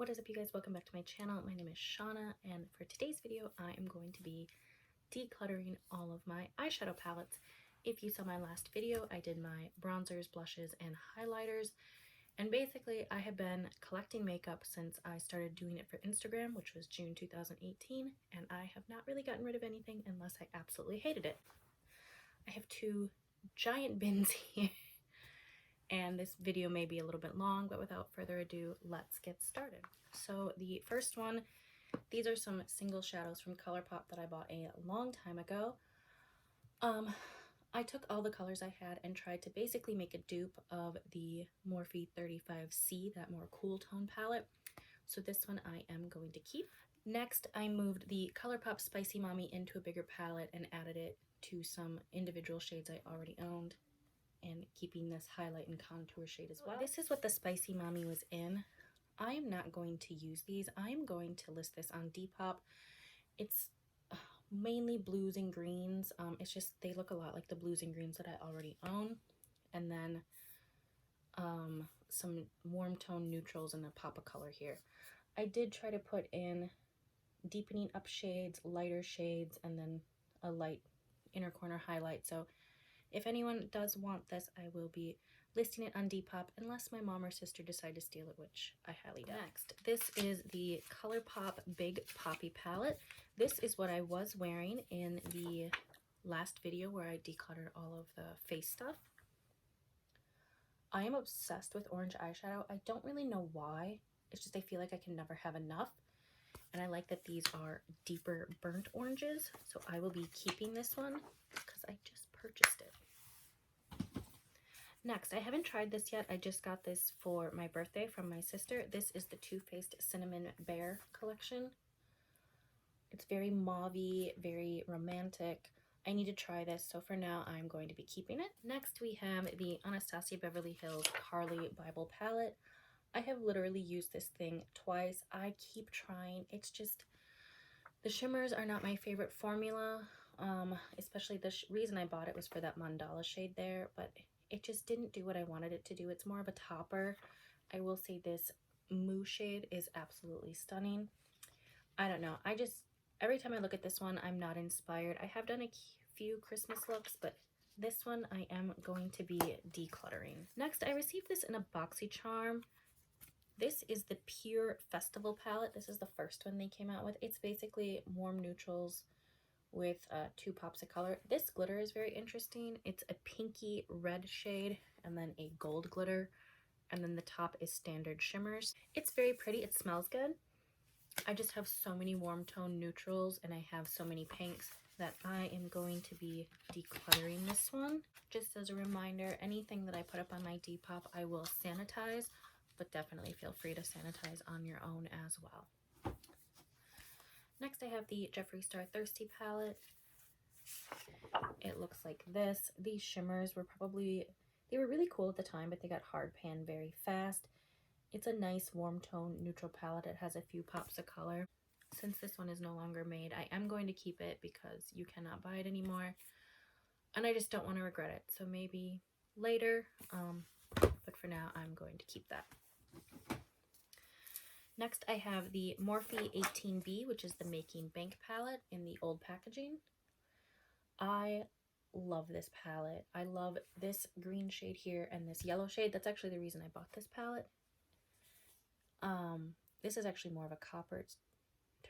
What is up, you guys? Welcome back to my channel. My name is Shanna, and for today's video I am going to be decluttering all of my eyeshadow palettes. If you saw my last video, I did my bronzers, blushes, and highlighters, and basically I have been collecting makeup since I started doing it for Instagram, which was June 2018, and I have not really gotten rid of anything unless I absolutely hated it. I have two giant bins here. And this video may be a little bit long, but without further ado, let's get started. So the first one, these are some single shadows from Colourpop that I bought a long time ago. I took all the colors I had and tried to basically make a dupe of the Morphe 35C, that more cool tone palette. So this one I am going to keep. Next, I moved the Colourpop Spicy Mommy into a bigger palette and added it to some individual shades I already owned, and keeping this highlight and contour shade as well. This is what the Spicy Mommy was in. I am not going to use these. I'm going to list this on Depop. It's mainly blues and greens. It's just they look a lot like the blues and greens that I already own. And then some warm tone neutrals and a pop of color here. I did try to put in deepening up shades, lighter shades, and then a light inner corner highlight. So if anyone does want this, I will be listing it on Depop unless my mom or sister decide to steal it, which I highly doubt. Next, this is the Colourpop Big Poppy palette. This is what I was wearing in the last video where I decluttered all of the face stuff. I am obsessed with orange eyeshadow. I don't really know why. It's just I feel like I can never have enough. And I like that these are deeper burnt oranges. So I will be keeping this one because I just purchased it. Next, I haven't tried this yet. I just got this for my birthday from my sister. This is the Too Faced Cinnamon Bear collection. It's very mauve-y, very romantic. I need to try this, so for now I'm going to be keeping it. Next, we have the Anastasia Beverly Hills Harley Bible palette. I have literally used this thing twice. I keep trying. It's just, the shimmers are not my favorite formula. Especially the reason I bought it was for that mandala shade there, but it just didn't do what I wanted it to do. It's more of a topper. I will say this mousse shade is absolutely stunning. I don't know. Every time I look at this one, I'm not inspired. I have done a few Christmas looks, but this one I am going to be decluttering. Next, I received this in a Boxy charm. This is the Pure Festival palette. This is the first one they came out with. It's basically warm neutrals with 2 pops of color. This glitter is very interesting. It's a pinky red shade and then a gold glitter, and then the top is standard shimmers. It's very pretty. It smells good. I just have so many warm tone neutrals and I have so many pinks that I am going to be decluttering this one. Just as a reminder, anything that I put up on my Depop I will sanitize, but definitely feel free to sanitize on your own as well. Next, I have the Jeffree Star Thirsty palette. It looks like this. These shimmers were they were really cool at the time, but they got hard pan very fast. It's a nice warm tone neutral palette. It has a few pops of color. Since this one is no longer made, I am going to keep it because you cannot buy it anymore. And I just don't want to regret it. So maybe later, but for now, I'm going to keep that. Next, I have the Morphe 18B, which is the Making Bank palette in the old packaging. I love this palette. I love this green shade here and this yellow shade. That's actually the reason I bought this palette. This is actually more of a copper. It's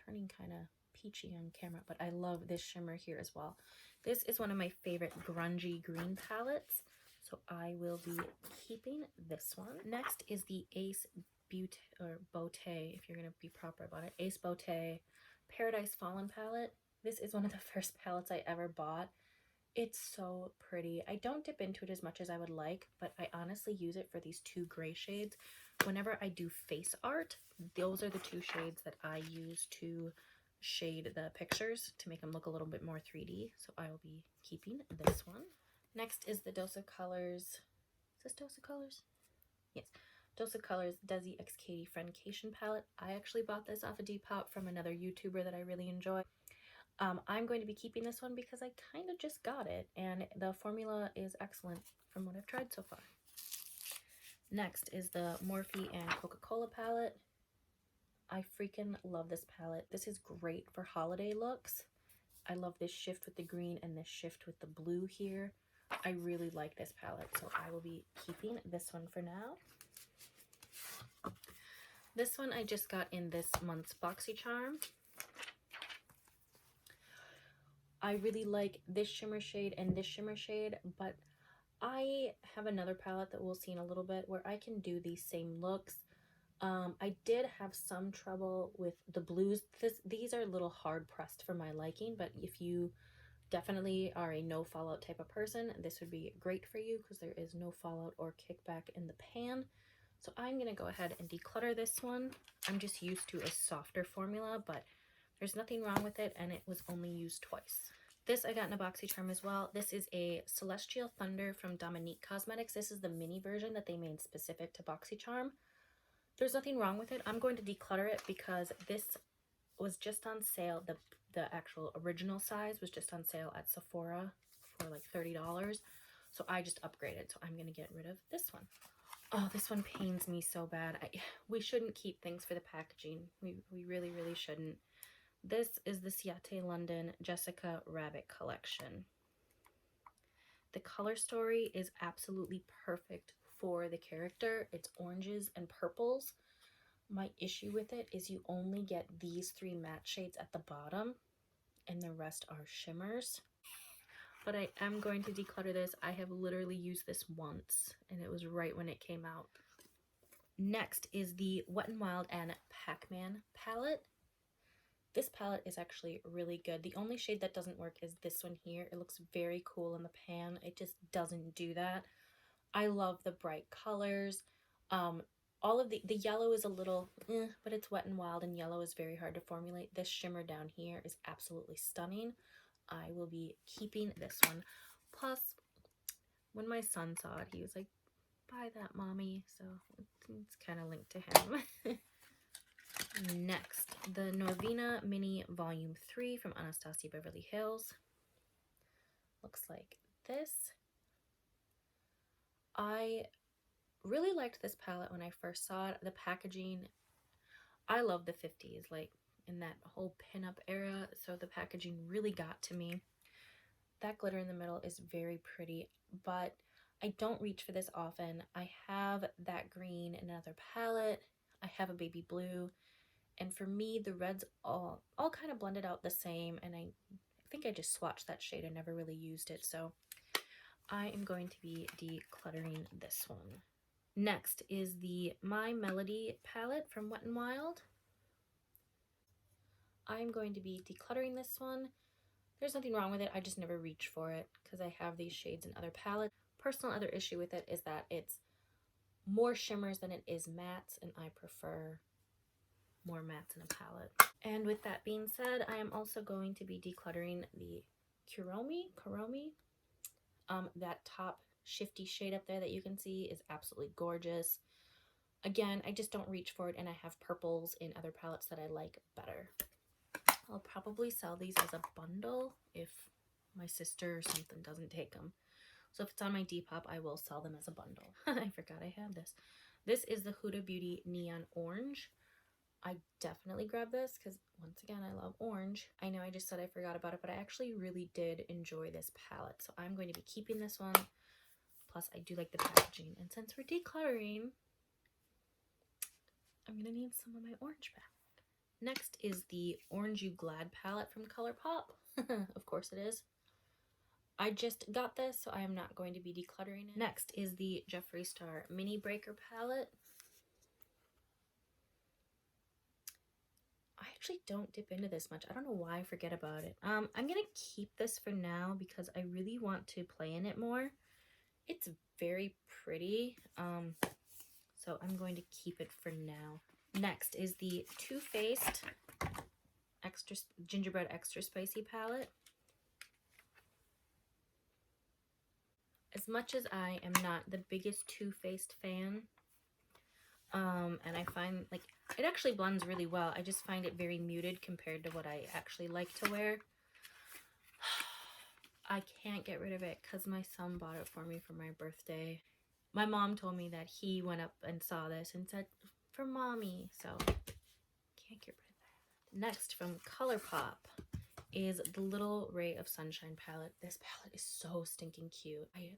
turning kind of peachy on camera, but I love this shimmer here as well. This is one of my favorite grungy green palettes, so I will be keeping this one. Next is the Ace Beauté, if you're going to be proper about it, Ace Beauté Paradise Fallen palette. This is one of the first palettes I ever bought. It's so pretty. I don't dip into it as much as I would like, but I honestly use it for these 2 gray shades. Whenever I do face art, those are the 2 shades that I use to shade the pictures to make them look a little bit more 3D. So I will be keeping this one. Next is the Dose of Colors. Is this Dose of Colors? Yes. Dose of Colors Desi X Katie Friendcation palette. I actually bought this off of Depop from another YouTuber that I really enjoy. I'm going to be keeping this one because I kind of just got it, and the formula is excellent from what I've tried so far. Next is the Morphe and Coca-Cola palette. I freaking love this palette. This is great for holiday looks. I love this shift with the green and this shift with the blue here. I really like this palette, so I will be keeping this one for now. This one I just got in this month's BoxyCharm. I really like this shimmer shade and this shimmer shade, but I have another palette that we'll see in a little bit where I can do these same looks. I did have some trouble with the blues. These are a little hard pressed for my liking, but if you definitely are a no fallout type of person, this would be great for you because there is no fallout or kickback in the pan. So I'm going to go ahead and declutter this one. I'm just used to a softer formula, but there's nothing wrong with it, and it was only used twice. This I got in a BoxyCharm as well. This is a Celestial Thunder from Dominique Cosmetics. This is the mini version that they made specific to BoxyCharm. There's nothing wrong with it. I'm going to declutter it because this was just on sale. The actual original size was just on sale at Sephora for like $30. So I just upgraded. So I'm going to get rid of this one. Oh, this one pains me so bad. We shouldn't keep things for the packaging. We really, really shouldn't. This is the Ciate London Jessica Rabbit collection. The color story is absolutely perfect for the character. It's oranges and purples. My issue with it is you only get these 3 matte shades at the bottom and the rest are shimmers. But I am going to declutter this. I have literally used this once and it was right when it came out. Next is the Wet n Wild and Pac-Man palette. This palette is actually really good. The only shade that doesn't work is this one here. It looks very cool in the pan. It just doesn't do that. I love the bright colors. All of the yellow is a little but it's Wet n Wild and yellow is very hard to formulate. This shimmer down here is absolutely stunning. I will be keeping this one. Plus, when my son saw it, he was like, buy that, mommy. So it's kind of linked to him. Next, the Norvina Mini Volume 3 from Anastasia Beverly Hills. Looks like this. I really liked this palette when I first saw it. The packaging, I love the 50s, like in that whole pinup era, so the packaging really got to me. That glitter in the middle is very pretty, but I don't reach for this often. I have that green in another palette. I have a baby blue. And for me, the reds all kind of blended out the same, and I think I just swatched that shade. I never really used it, so I am going to be decluttering this one. Next is the My Melody palette from Wet n Wild. I'm going to be decluttering this one. There's nothing wrong with it. I just never reach for it because I have these shades in other palettes. Personal other issue with it is that it's more shimmers than it is mattes, and I prefer more mattes in a palette. And with that being said, I am also going to be decluttering the Kuromi. That top shifty shade up there that you can see is absolutely gorgeous. Again, I just don't reach for it, and I have purples in other palettes that I like better. I'll probably sell these as a bundle if my sister or something doesn't take them. So if it's on my Depop, I will sell them as a bundle. I forgot I had this. This is the Huda Beauty Neon Orange. I definitely grabbed this because, once again, I love orange. I know I just said I forgot about it, but I actually really did enjoy this palette. So I'm going to be keeping this one. Plus, I do like the packaging. And since we're decluttering, I'm going to need some of my orange back. Next is the Orange You Glad palette from Colourpop. Of course it is. I just got this, so I am not going to be decluttering it. Next is the Jeffree Star Mini Breaker palette. I actually don't dip into this much. I don't know why I forget about it. I'm going to keep this for now because I really want to play in it more. It's very pretty, so I'm going to keep it for now. Next is the Too Faced Gingerbread Extra Spicy palette. As much as I am not the biggest Too Faced fan, and I find like it actually blends really well, I just find it very muted compared to what I actually like to wear. I can't get rid of it because my son bought it for me for my birthday. My mom told me that he went up and saw this and said, for mommy, so Next from Colourpop is the Little Ray of Sunshine palette. This palette is so stinking cute. I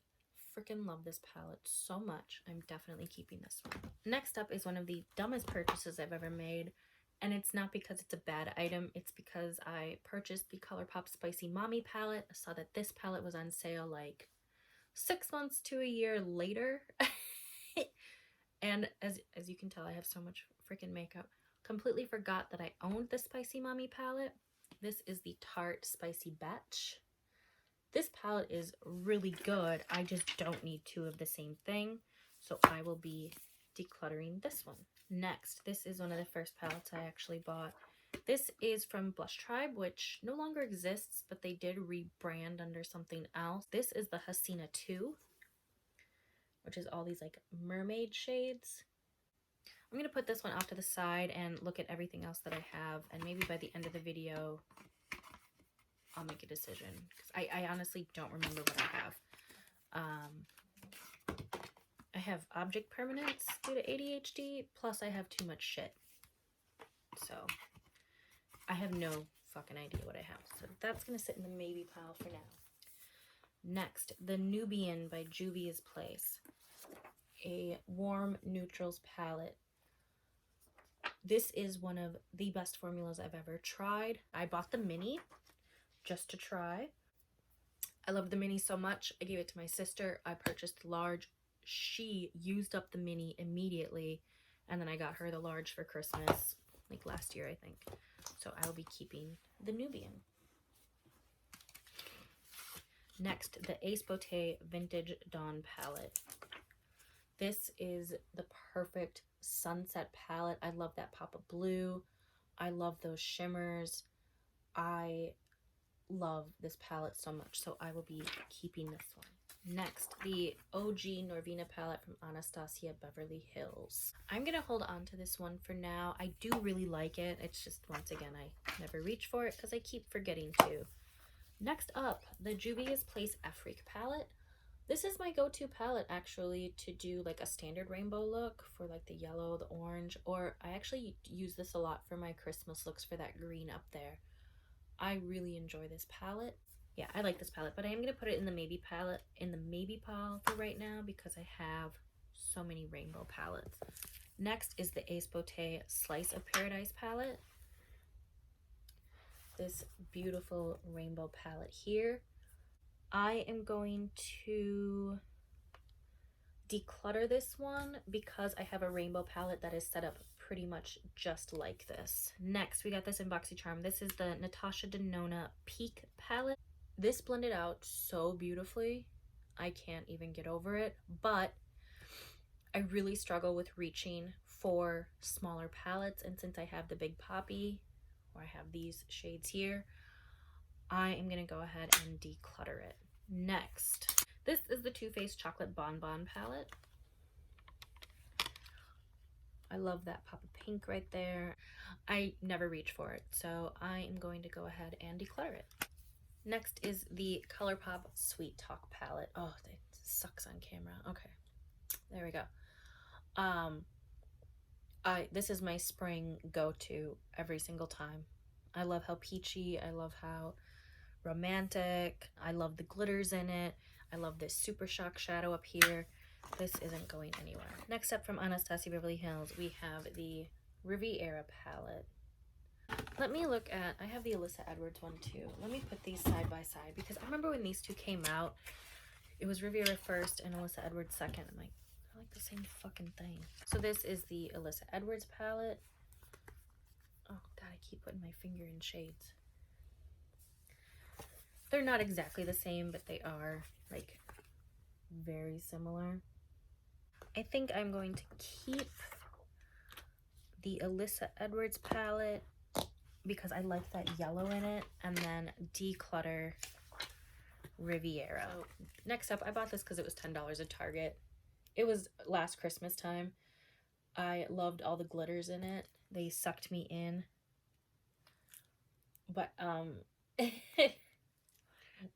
freaking love this palette so much. I'm definitely keeping this one. Next up is one of the dumbest purchases I've ever made. And it's not because it's a bad item. It's because I purchased the Colourpop Spicy Mommy palette. I saw that this palette was on sale like 6 months to a year later. And as you can tell, I have so much freaking makeup. Completely forgot that I owned the Spicy Mommy palette. This is the Tarte Spicy Batch. This palette is really good. I just don't need two of the same thing. So I will be decluttering this one. Next, this is one of the first palettes I actually bought. This is from Blush Tribe, which no longer exists, but they did rebrand under something else. This is the Hasina 2, which is all these like mermaid shades. I'm going to put this one off to the side and look at everything else that I have, and maybe by the end of the video I'll make a decision, because I honestly don't remember what I have. I have object permanence due to ADHD, plus I have too much shit. So I have no fucking idea what I have. So that's going to sit in the maybe pile for now. Next, the Nubian by Juvia's Place. A warm neutrals palette. This is one of the best formulas I've ever tried. I bought the mini just to try. I love the mini so much. I gave it to my sister. I purchased the large. She used up the mini immediately, and then I got her the large for Christmas, like last year, I think. So I will be keeping the Nubian. Next, the Ace Beauté Vintage Dawn palette. This is the perfect sunset palette. I love that pop of blue. I love those shimmers. I love this palette so much, so I will be keeping this one. Next, the OG Norvina palette from Anastasia Beverly Hills. I'm gonna hold on to this one for now. I do really like it. It's just, once again, I never reach for it because I keep forgetting to. Next up, the Juvia's Place Afriq palette. This is my go-to palette actually to do like a standard rainbow look for like the yellow, the orange, or I actually use this a lot for my Christmas looks for that green up there. I really enjoy this palette. Yeah, I like this palette, but I am going to put it in the maybe palette, in the maybe pile for right now, because I have so many rainbow palettes. Next is the Ace Beauté Slice of Paradise palette. This beautiful rainbow palette here. I am going to declutter this one because I have a rainbow palette that is set up pretty much just like this. Next, we got this in BoxyCharm. This is the Natasha Denona Peak palette. This blended out so beautifully. I can't even get over it, but I really struggle with reaching for smaller palettes, and since I have the Big Poppy, or I have these shades here, I am going to go ahead and declutter it. Next, this is the Too Faced Chocolate Bonbon palette. I love that pop of pink right there. I never reach for it, so I am going to go ahead and declutter it. Next is the Colourpop Sweet Talk palette. Oh, it sucks on camera. Okay, there we go. This is my spring go-to every single time. I love how peachy, I love how romantic, I love the glitters in it, I love this Super Shock shadow up here. This isn't going anywhere. Next up from Anastasia Beverly Hills, we have the Riviera palette. Let me look at, I have the Alyssa Edwards one too. Let me put these side by side, because I remember when these two came out, it was Riviera first and Alyssa Edwards second. I'm like, I like the same fucking thing. So this is the Alyssa Edwards palette. Oh god, I keep putting my finger in shades. They're not exactly the same, but they are like very similar. I think I'm going to keep the Alyssa Edwards palette because I like that yellow in it, and then declutter Riviera. So next up, I bought this because it was $10 at Target. It was last Christmas time. I loved all the glitters in it. They sucked me in. But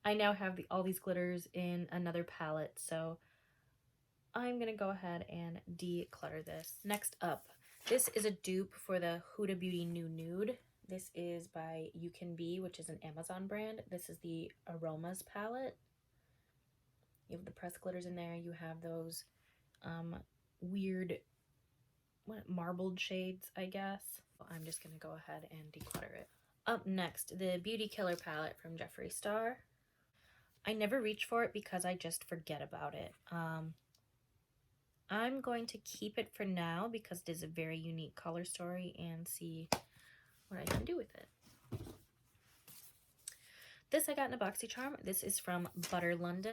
I now have all these glitters in another palette, so I'm gonna go ahead and declutter this. Next up, this is a dupe for the Huda Beauty New Nude. This is by You Can Be, which is an Amazon brand. This is the Aromas palette. You have the pressed glitters in there. You have those weird marbled shades, I guess. I'm just gonna go ahead and declutter it. Up next, the Beauty Killer palette from Jeffree Star. I never reach for it because I just forget about it. I'm going to keep it for now because it is a very unique color story and see what I can do with it. This I got in a Boxy Charm. This is from Butter London.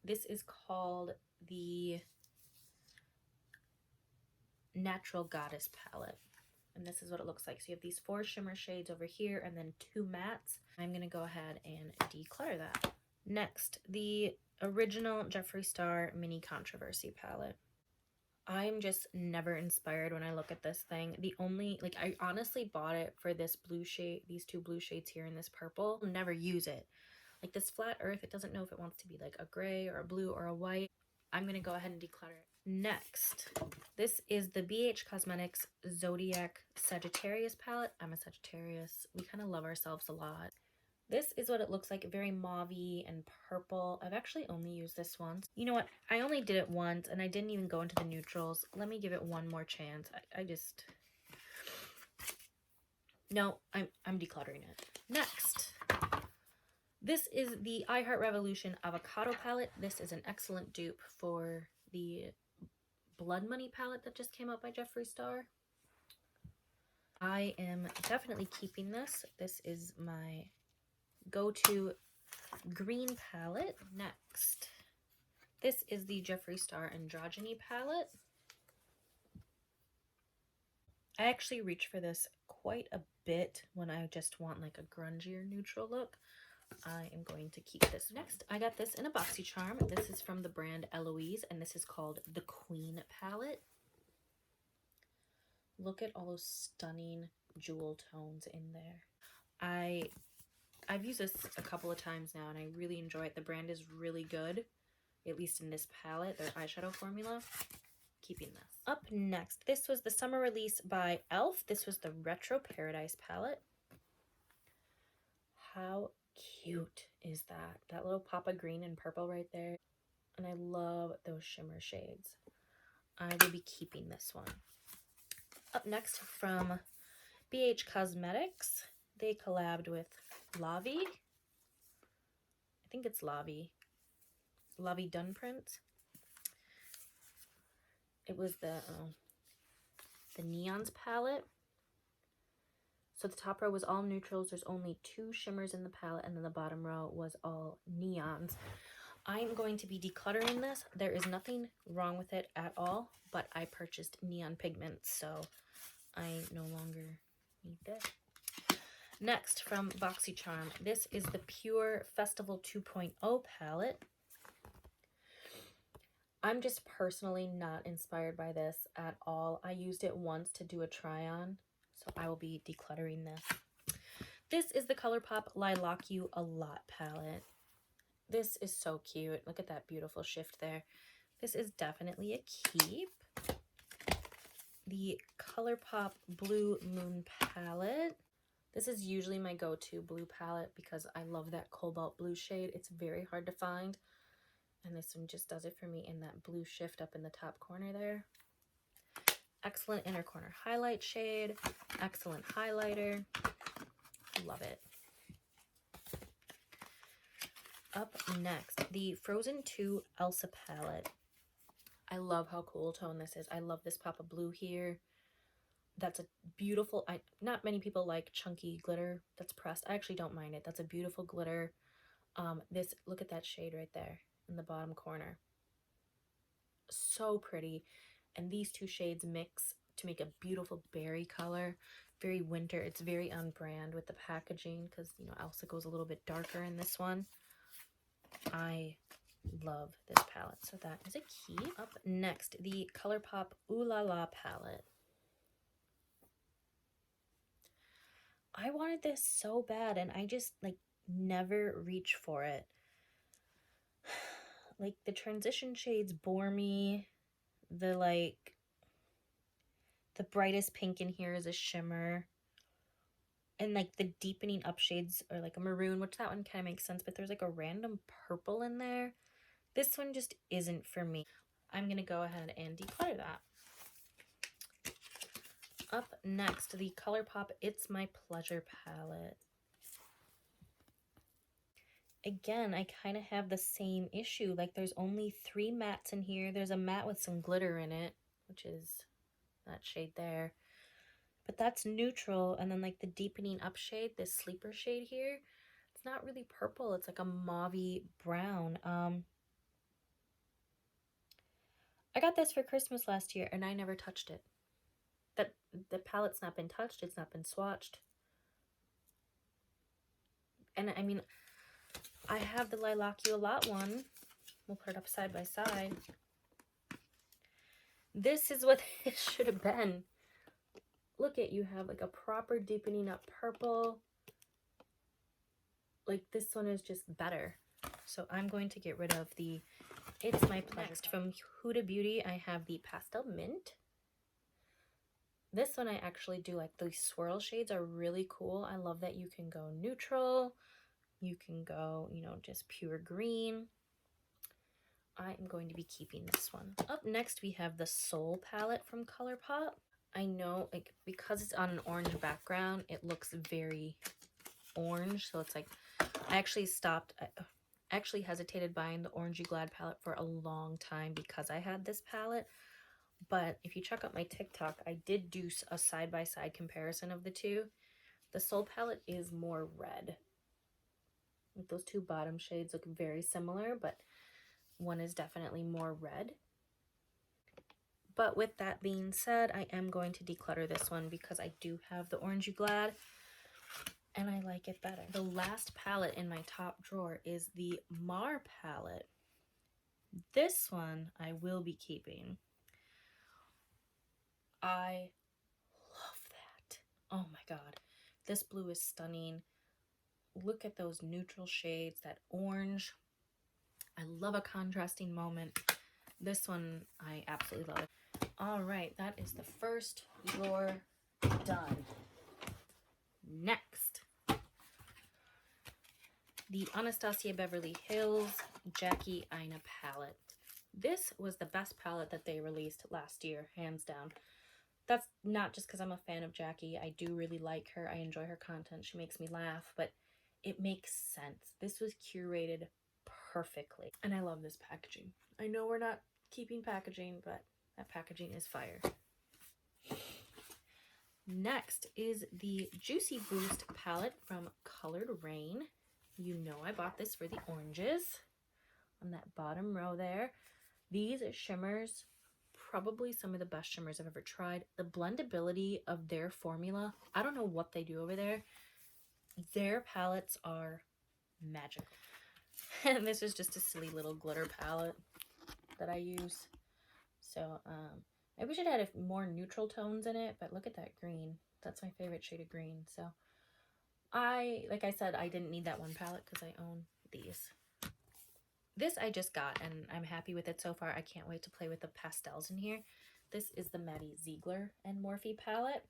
This is called the Natural Goddess palette. And this is what it looks like. So you have these 4 shimmer shades over here and then 2 mattes. I'm going to go ahead and declutter that. Next, the original Jeffree Star Mini Controversy palette. I'm just never inspired when I look at this thing. The only, like, I honestly bought it for this blue shade, these 2 blue shades here and this purple. I'll never use it. Like this flat earth, it doesn't know if it wants to be like a gray or a blue or a white. I'm going to go ahead and declutter it. Next, this is the BH Cosmetics Zodiac Sagittarius palette. I'm a Sagittarius. We kind of love ourselves a lot. This is what it looks like, very mauve-y and purple. I've actually only used this once. You know what? I only did it once and I didn't even go into the neutrals. Let me give it one more chance. No, I'm decluttering it. Next, this is the I Heart Revolution Avocado palette. This is an excellent dupe for the Blood Money palette that just came out by Jeffree Star. I am definitely keeping this. This is my go-to green palette. Next, this is the Jeffree Star Androgyny palette. I actually reach for this quite a bit when I just want like a grungier neutral look. I am going to keep this. Next, I got this in a Boxy Charm. This is from the brand Eloise, and this is called the Queen palette. Look at all those stunning jewel tones in there. I've used this a couple of times now, and I really enjoy it. The brand is really good, at least in this palette, their eyeshadow formula. Keeping this. Up next, this was the summer release by e.l.f. This was the Retro Paradise palette. How cute is that? That little pop of green and purple right there. And I love those shimmer shades. I will be keeping this one. Up next, from BH Cosmetics, they collabed with Lavi. I think it's Lavi. Lavi Dunprint. It was the Neons palette. So the top row was all neutrals. There's only 2 shimmers in the palette, and then the bottom row was all neons. I'm going to be decluttering this. There is nothing wrong with it at all, but I purchased neon pigments, so I no longer need this. Next, from Boxy Charm, this is the Pure Festival 2.0 palette. I'm just personally not inspired by this at all. I used it once to do a try-on, so I will be decluttering this. This is the Colourpop Lilac You A Lot palette. This is so cute. Look at that beautiful shift there. This is definitely a keep. The Colourpop Blue Moon palette. This is usually my go-to blue palette because I love that cobalt blue shade. It's very hard to find. And this one just does it for me in that blue shift up in the top corner there. Excellent inner corner highlight shade. Excellent highlighter. Love it. Up next, the Frozen 2 Elsa palette. I love how cool tone this is. I love this pop of blue here. That's a beautiful, not many people like chunky glitter that's pressed. I actually don't mind it. That's a beautiful glitter. Look at that shade right there in the bottom corner. So pretty. And these 2 shades mix to make a beautiful berry color. Very winter. It's very on brand with the packaging because, you know, Elsa goes a little bit darker in this one. I love this palette, so that is a key. Up next, the Colourpop Ooh La La palette. I wanted this so bad, and I just, like, never reach for it. Like, the transition shades bore me. The brightest pink in here is a shimmer. And like the deepening up shades are like a maroon, which that one kind of makes sense, but there's like a random purple in there. This one just isn't for me. I'm going to go ahead and declutter that. Up next, the Colourpop It's My Pleasure palette. Again, I kind of have the same issue. Like there's only 3 mattes in here. There's a matte with some glitter in it, which is that shade there. But that's neutral. And then like the deepening up shade, this sleeper shade here, it's not really purple. It's like a mauvey brown. I got this for Christmas last year and I never touched it. The palette's not been touched. It's not been swatched. And I mean, I have the Lilac You a Lot one. We'll put it up side by side. This is what it should have been. Look at, you have like a proper deepening up purple. Like this one is just better. So I'm going to get rid of the It's My Pleasure. Next, from Huda Beauty, I have the Pastel Mint. This one I actually do like. The swirl shades are really cool. I love that you can go neutral. You can go, you know, just pure green. I am going to be keeping this one. Up next, we have the Soul palette from Colourpop. I know, like, because it's on an orange background, it looks very orange. So it's like, I actually hesitated buying the Orangey Glad palette for a long time because I had this palette. But if you check out my TikTok, I did do a side-by-side comparison of the two. The Soul palette is more red. Like those two bottom shades look very similar, but one is definitely more red. But with that being said, I am going to declutter this one because I do have the Orangey Glad and I like it better. The last palette in my top drawer is the Mar palette. This one I will be keeping. I love that. Oh my god. This blue is stunning. Look at those neutral shades, that orange. I love a contrasting moment. This one, I absolutely love it. All right, that is the first drawer done. Next, the Anastasia Beverly Hills Jackie Aina palette. This was the best palette that they released last year, hands down. That's not just because I'm a fan of Jackie. I do really like her. I enjoy her content. She makes me laugh, but it makes sense. This was curated perfectly. And I love this packaging. I know we're not keeping packaging, but that packaging is fire. Next is the Juicy Boost palette from Colored Rain. You know I bought this for the oranges on that bottom row there. These shimmers, probably some of the best shimmers I've ever tried. The blendability of their formula, I don't know what they do over there. Their palettes are magical. And this is just a silly little glitter palette that I use. So I wish it had more neutral tones in it, but look at that green. That's my favorite shade of green. So like I said, I didn't need that one palette because I own these. This I just got and I'm happy with it so far. I can't wait to play with the pastels in here. This is the Maddie Ziegler and Morphe palette.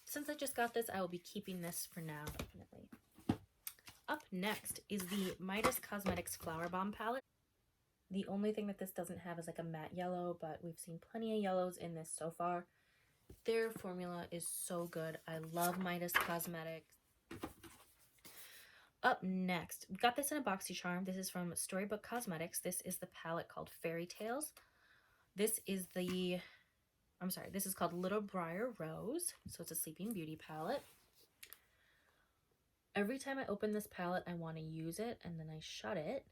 Since I just got this, I will be keeping this for now, definitely. Up next is the Midas Cosmetics Flower Bomb palette. The only thing that this doesn't have is like a matte yellow, but we've seen plenty of yellows in this so far. Their formula is so good. I love Midas Cosmetics. Up next, we got this in a boxy charm. This is from Storybook Cosmetics. This is the palette called Fairy Tales. This is this is called Little Briar Rose. So it's a Sleeping Beauty palette. Every time I open this palette, I want to use it and then I shut it.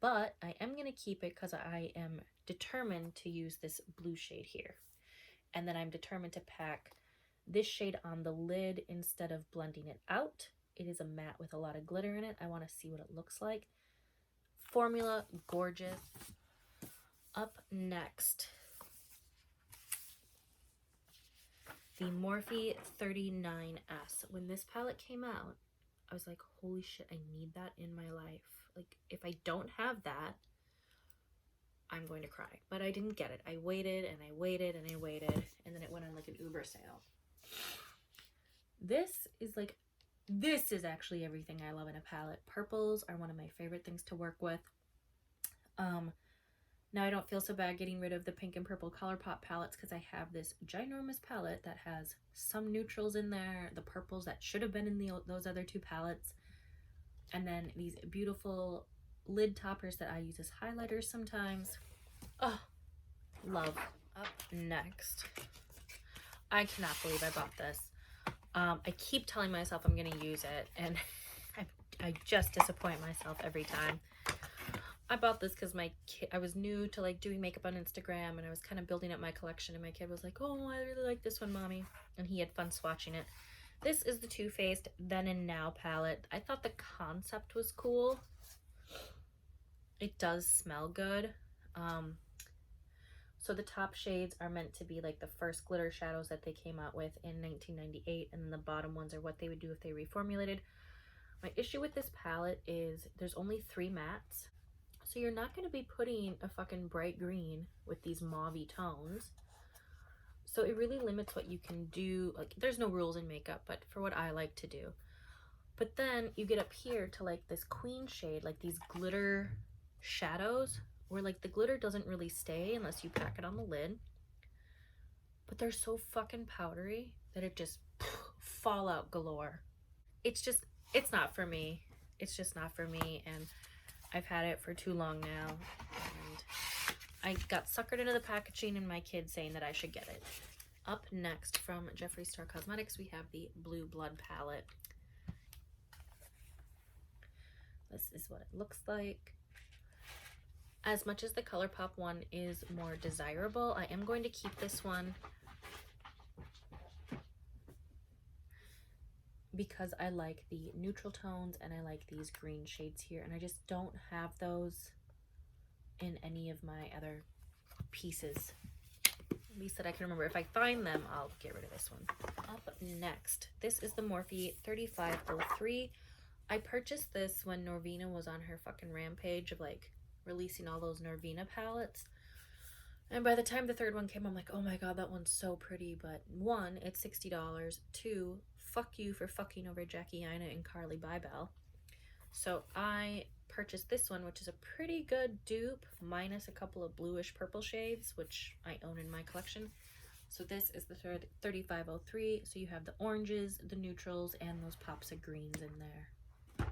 But I am going to keep it because I am determined to use this blue shade here. And then I'm determined to pack this shade on the lid instead of blending it out. It is a matte with a lot of glitter in it. I want to see what it looks like. Formula, gorgeous. Up next, the Morphe 39S. When this palette came out, I was like, holy shit, I need that in my life. Like, if I don't have that, I'm going to cry. But I didn't get it. I waited and I waited and I waited, and then it went on like an Uber sale. this is like, this is actually everything I love in a palette. Purples are one of my favorite things to work with. Now I don't feel so bad getting rid of the pink and purple Colourpop palettes because I have this ginormous palette that has some neutrals in there, the purples that should have been in those other two palettes, and then these beautiful lid toppers that I use as highlighters sometimes. Oh, love. Up next, I cannot believe I bought this. I keep telling myself I'm gonna use it, and I just disappoint myself every time. I bought this because I was new to like doing makeup on Instagram, and I was kind of building up my collection, and my kid was like, oh, I really like this one, mommy, and he had fun swatching it. This is the Too Faced Then and Now palette. I thought the concept was cool. It does smell good. So the top shades are meant to be like the first glitter shadows that they came out with in 1998, and then the bottom ones are what they would do if they reformulated. My issue with this palette is there's only 3 mattes. So you're not going to be putting a fucking bright green with these mauve-y tones. So it really limits what you can do. Like, there's no rules in makeup, but for what I like to do. But then you get up here to like this queen shade, like these glitter shadows, where like the glitter doesn't really stay unless you pack it on the lid. But they're so fucking powdery that it just fallout galore. It's not for me. It's just not for me, and I've had it for too long now, and I got suckered into the packaging and my kid saying that I should get it. Up next, from Jeffree Star Cosmetics, we have the Blue Blood palette. This is what it looks like. As much as the Colourpop one is more desirable, I am going to keep this one because I like the neutral tones and I like these green shades here, and I just don't have those in any of my other pieces, at least that I can remember. If I find them, I'll get rid of this one. Up next, this is the Morphe 3503. I purchased this when Norvina was on her fucking rampage of like releasing all those Norvina palettes, and by the time the third one came, I'm like, oh my god, that one's so pretty. But 1, it's $60. 2, fuck you for fucking over Jackie, Aina, and Carly Bybel. So I purchased this one, which is a pretty good dupe, minus a couple of bluish purple shades, which I own in my collection. So this is the 3503. So you have the oranges, the neutrals, and those pops of greens in there.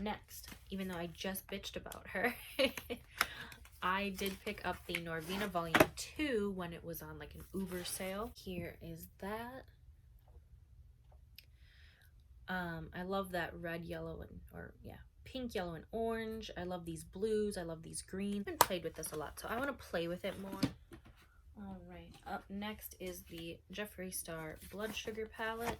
Next, even though I just bitched about her, I did pick up the Norvina Volume 2 when it was on like an Uber sale. Here is that. I love that red, yellow, and pink, yellow, and orange. I love these blues. I love these greens. I haven't played with this a lot, so I want to play with it more. All right, up next is the Jeffree Star Blood Sugar palette.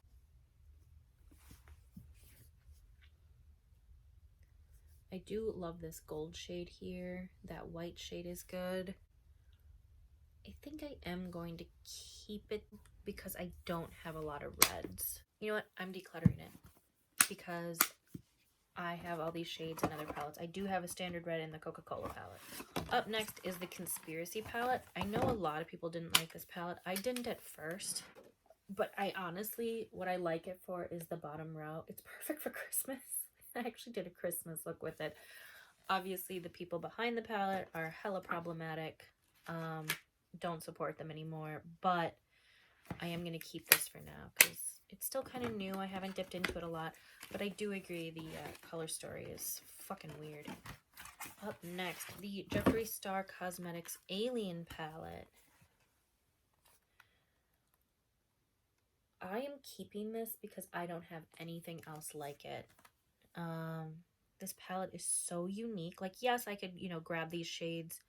I do love this gold shade here. That white shade is good. I think I am going to keep it because I don't have a lot of reds. You know what? I'm decluttering it because I have all these shades in other palettes. I do have a standard red in the Coca-Cola palette. Up next is the Conspiracy palette. I know a lot of people didn't like this palette. I didn't at first, but I honestly, what I like it for is the bottom row. It's perfect for Christmas. I actually did a Christmas look with it. Obviously, the people behind the palette are hella problematic. Don't support them anymore, but I am going to keep this for now because it's still kind of new. I haven't dipped into it a lot, but I do agree the color story is fucking weird. Up next, the Jeffree Star Cosmetics Alien palette. I am keeping this because I don't have anything else like it. This palette is so unique. Like, yes, I could, you know, grab these shades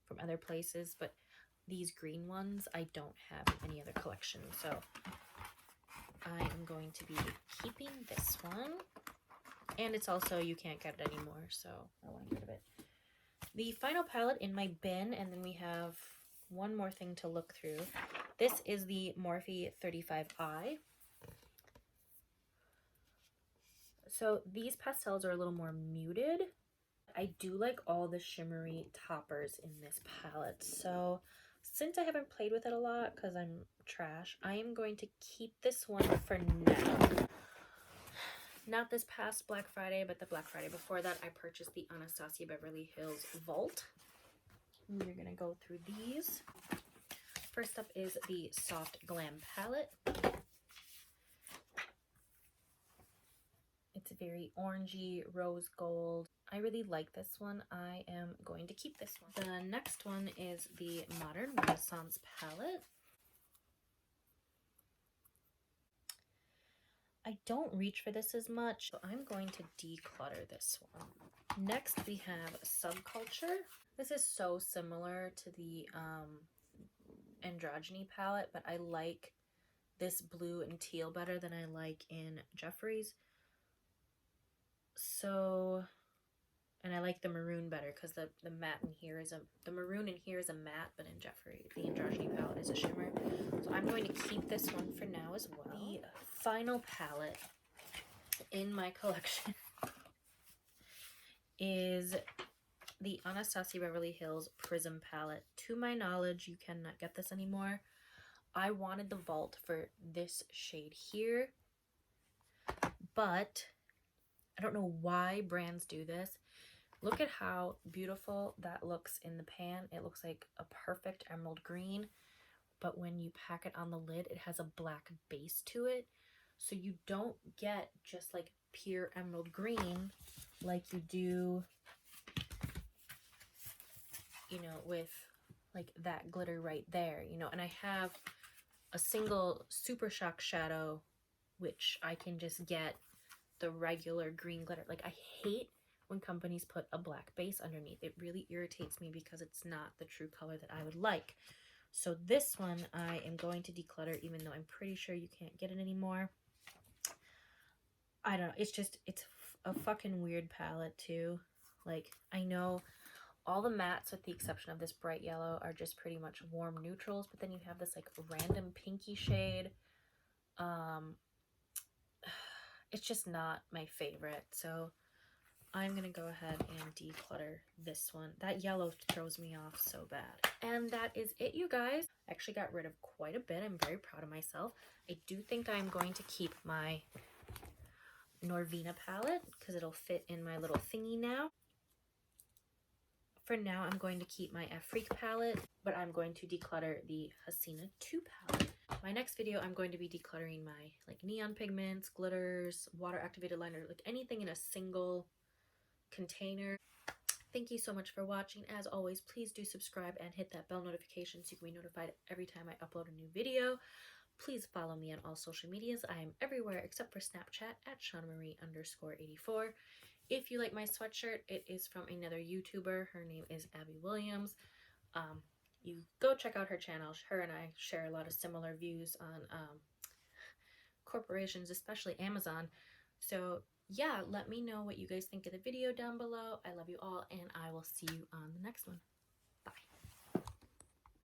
from other places, but these green ones I don't have in any other collection. So I am going to be keeping this one. And it's also, you can't get it anymore, so I want to get rid of it. The final palette in my bin, and then we have one more thing to look through. This is the Morphe 35i. So these pastels are a little more muted. I do like all the shimmery toppers in this palette. So Since I haven't played with it a lot because I'm trash, I am going to keep this one for now. Not this past Black Friday, but the Black Friday before that, I purchased the Anastasia Beverly Hills Vault. We're going to go through these. First up is the Soft Glam Palette. It's very orangey, rose gold. I really like this one. I am going to keep this one. The next one is the Modern Renaissance Palette. I don't reach for this as much, so I'm going to declutter this one. Next, we have Subculture. This is so similar to the Androgyny palette, but I like this blue and teal better than I like in Jeffree's. So, and I like the maroon better because the matte in here is the maroon in here is a matte, but in Jeffree, the Androgyny palette is a shimmer. So I'm going to keep this one for now as well. The final palette in my collection is the Anastasia Beverly Hills Prism palette. To my knowledge, you cannot get this anymore. I wanted the Vault for this shade here, but I don't know why brands do this. Look at how beautiful that looks in the pan. It looks like a perfect emerald green, but when you pack it on the lid, it has a black base to it. So you don't get just like pure emerald green like you do, you know, with like that glitter right there, you know. And I have a single Super Shock shadow, which I can just get the regular green glitter. Like, I hate when companies put a black base underneath. It really irritates me because it's not the true color that I would like. So this one I am going to declutter, even though I'm pretty sure you can't get it anymore. I don't know. It's just, it's a fucking weird palette too. Like, I know all the mattes, with the exception of this bright yellow, are just pretty much warm neutrals, but then you have this like random pinky shade. It's just not my favorite, so I'm gonna go ahead and declutter this one. That yellow throws me off so bad. And that is it, you guys. I actually got rid of quite a bit. I'm very proud of myself. I do think I'm going to keep my Norvina palette because it'll fit in my little thingy now. For now, I'm going to keep my Afriq palette, but I'm going to declutter the Hasina 2 palette. My next video, I'm going to be decluttering my like neon pigments, glitters, water activated liner, like anything in a single container. Thank you so much for watching. As always, please do subscribe and hit that bell notification so you can be notified every time I upload a new video. Please follow me on all social medias. I am everywhere except for Snapchat at Shanna-KEEEAQTA. If you like my sweatshirt, it is from another YouTuber. Her name is Abby Williams. You go check out her channel. Her and I share a lot of similar views on corporations, especially Amazon. So yeah, let me know what you guys think of the video down below. I love you all, and I will see you on the next one.